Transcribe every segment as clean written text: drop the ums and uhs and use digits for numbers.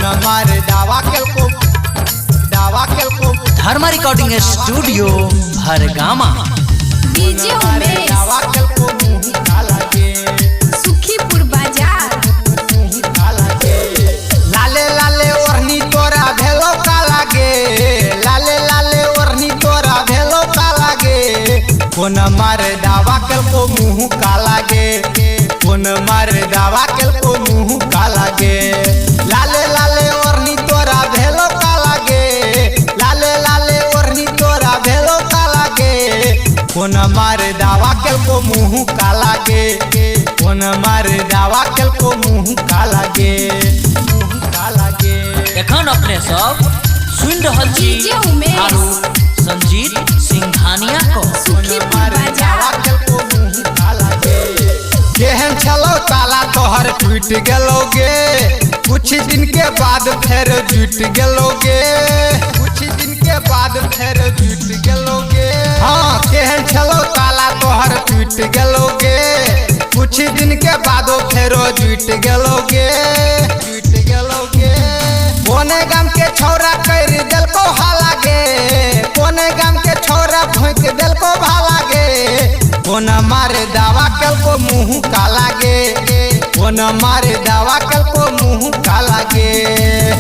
कोन मारे दावा केलको Dharma recording studio Bhargama. DJ Umesh दावा केलको मुंह काला गे सुखीपुर बाजार। लाले लाले ओढ़नी तोरा भेलो काला गे, लाले लाले ओढ़नी तोरा भेलो काला गे। कोन मारे दावा केलको मुंह काला गे, कोन मारे दावा केलको मुंह काला गे। लाले लाले ओढ़नी तोरा भेलो काला गे, लाले लाले ओढ़नी तोरा भेलो काला गे। कोन मारे दावा केलको मुंह काला गे, कोन मारे दावा केलको मुंह काला गे, मुंह काला गे। एखन अपने सब सुन रहल छी डीजे उमेश आरू संजीत सिंघानिया को। सुखीपुर बाजार। केहन छलो ताला तोहर टूट गेलोगे, कुछ दिन के बाद फिर जुट गेलोगे, कुछ दिन के बाद फिर जुट गेलोगे। हाँ केहन छलो ताला तोहर टूट गेलोगे, कुछ दिन के बाद फिर जुट गेलोगे, जुट गेलोगे। कोने गाम के छौरा कर देलको हाला गे, कोने गाम के छौरा भोंक देलको भाला गे। कोन मारे दावा केलको मुंह काला गे, कोन मारे दावा केलको मुंह काला गे,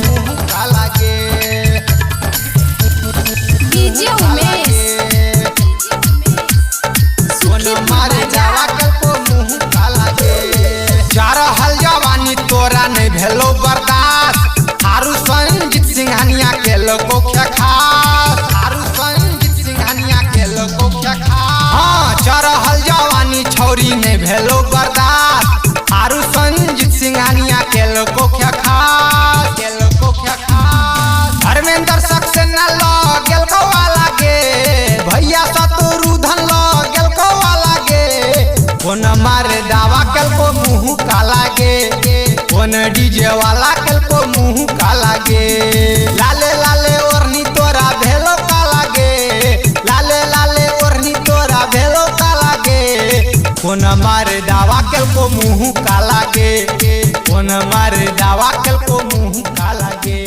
मुंह काला गे। डीजे उमेश कोन मारे दावा केलको मुंह काला गे। जा रहल जवानी तोरा नहीं भेलो बर्दाश्त, आरू संजीत सिंघानिया के लोगो क्या खास, आरू संजीत सिंघानिया के लोगो क्या खास। हाँ चढ़ल जवानी छौरी नहीं भेलो बर्दाश्त, आरू संजीत सिंघानिया के लोगो क्या खास, के लोगो क्या खास। धर्मेंद्र सक्सेना लो गेलको वाला गे, भैया शत्रुधन लो गेलको वाला गे। कोन मारे दावा केलको मुंह काला गे, कोन डीजे वाला केलको मुंह काला गे। लाले लाले ओढ़नी तोरा भेलो काला गे, लाले लाले ओढ़नी तोरा भेलो काला गे। कोन मारे दावा केलको मुंह काला गे, कोन मारे दावा केलको मुंह काला गे।